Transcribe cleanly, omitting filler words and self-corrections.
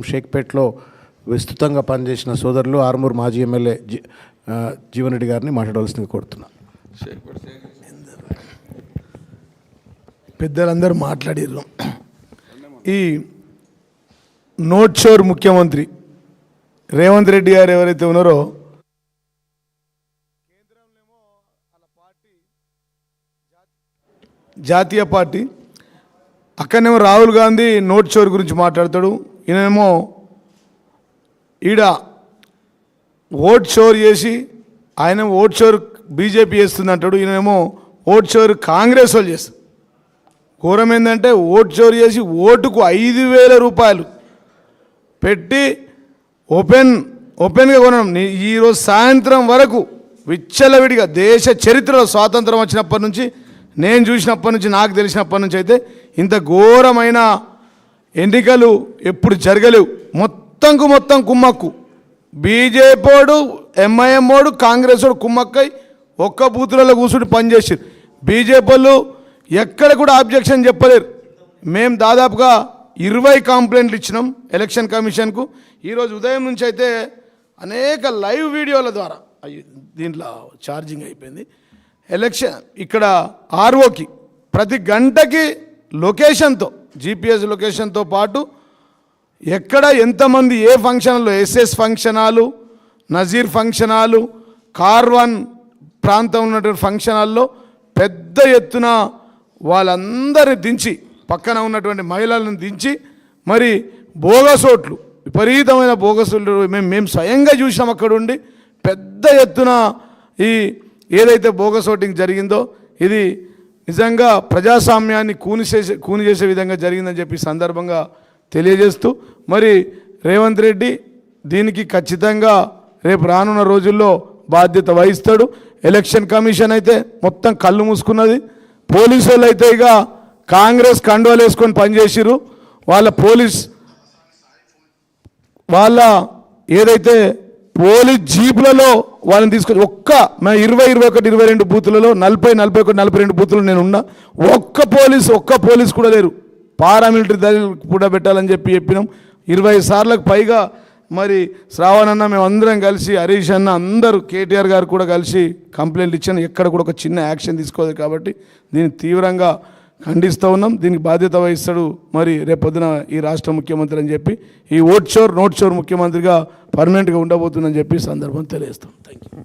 షేక్పేట్లో విస్తృతంగా పనిచేసిన సోదరులు ఆర్మూర్ మాజీ ఎమ్మెల్యే జీవన్ రెడ్డి గారిని మాట్లాడవలసింది కోరుతున్నా. పెద్దలందరూ మాట్లాడారు. ఈ నోట్ షోర్ ముఖ్యమంత్రి రేవంత్ రెడ్డి గారు ఎవరైతే ఉన్నారో జాతీయ పార్టీ, అక్కడనేమో రాహుల్ గాంధీ నోట్ షోర్ గురించి మాట్లాడతాడు. ఈయనేమో ఈడ ఓట్ షోర్ చేసి ఆయన ఓట్ షోర్ బీజేపీ చేస్తుంది అంటాడు. ఈయనేమో ఓట్ షోర్ కాంగ్రెస్ వాళ్ళు చేస్తారు. ఘోరం ఏంటంటే ఓట్ షోర్ చేసి ఓటుకు 5,000 రూపాయలు పెట్టి ఓపెన్గా కొనడం. ఈరోజు సాయంత్రం వరకు విచ్చలవిడిగా దేశ చరిత్రలో స్వాతంత్రం వచ్చినప్పటి నుంచి, నేను చూసినప్పటి నుంచి, నాకు తెలిసినప్పటి నుంచి అయితే ఇంత ఘోరమైన ఎన్నికలు ఎప్పుడు జరగలేవు. మొత్తం కుమ్మక్కు, బీజేపీడు, ఎంఐఎం వాడు, కాంగ్రెస్ వాడు కుమ్మక్కై ఒక్క బూతులలో కూర్చుని పనిచేసారు. బీజేపీ వాళ్ళు ఎక్కడ కూడా ఆబ్జెక్షన్ చెప్పలేరు. మేము దాదాపుగా 20 కంప్లైంట్లు ఇచ్చినాం ఎలక్షన్ కమిషన్కు. ఈరోజు ఉదయం నుంచి అయితే అనేక లైవ్ వీడియోల ద్వారా, దీంట్లో ఛార్జింగ్ అయిపోయింది, ఎలక్షన్ ఇక్కడ ఆర్ఓకి ప్రతి గంటకి లొకేషన్తో, జీపీఎస్ లొకేషన్తో పాటు ఎక్కడ ఎంతమంది ఏ ఫంక్షన్లో, SS function hall, Nazeer function hall, Karwan ప్రాంతం ఉన్నటువంటి ఫంక్షన్ హాల్లో పెద్ద ఎత్తున వాళ్ళందరిని దించి, పక్కన ఉన్నటువంటి మహిళలను దించి, మరి బోగసోట్లు, విపరీతమైన బోగసోట్లు మేము స్వయంగా చూసాం. అక్కడ ఉండి పెద్ద ఎత్తున ఈ ఏదైతే బోగసోటింగ్ జరిగిందో ఇది నిజంగా ప్రజాస్వామ్యాన్ని కూని చేసే విధంగా జరిగిందని చెప్పి సందర్భంగా తెలియజేస్తూ, మరి రేవంత్ రెడ్డి దీనికి ఖచ్చితంగా రేపు రానున్న రోజుల్లో బాధ్యత వహిస్తాడు. ఎలక్షన్ కమిషన్ అయితే మొత్తం కళ్ళు మూసుకున్నది. పోలీసు వాళ్ళు అయితే ఇక కాంగ్రెస్ కండువాలు వేసుకొని పనిచేసిరు. వాళ్ళ ఏదైతే పోలీస్ జీపులలో వాళ్ళని తీసుకొని 20, 21, 22 బూతులలో 40, 41, 42 బూతులు నేను ఉన్నా. ఒక్క పోలీస్ కూడా లేరు. పారామిలిటరీ దళాలు కూడా పెట్టాలని చెప్పినాం. 20 సార్లకు పైగా మరి శ్రావణ్ అన్న, మేము అందరం కలిసి, హరీష్ అన్న, అందరూ, కేటీఆర్ గారు కూడా కలిసి కంప్లైంట్లు ఇచ్చాను. ఎక్కడ కూడా ఒక చిన్న యాక్షన్ తీసుకోలేదు. కాబట్టి దీన్ని తీవ్రంగా ఖండిస్తూ ఉన్నాం. దీనికి బాధ్యత వహిస్తాడు మరి రేపొద్దున ఈ రాష్ట్ర ముఖ్యమంత్రి అని చెప్పి, ఈ నోట్ షోర్ ముఖ్యమంత్రిగా పర్మనెంట్గా ఉండబోతుందని చెప్పి సందర్భం తెలియజేస్తాం. Thank you.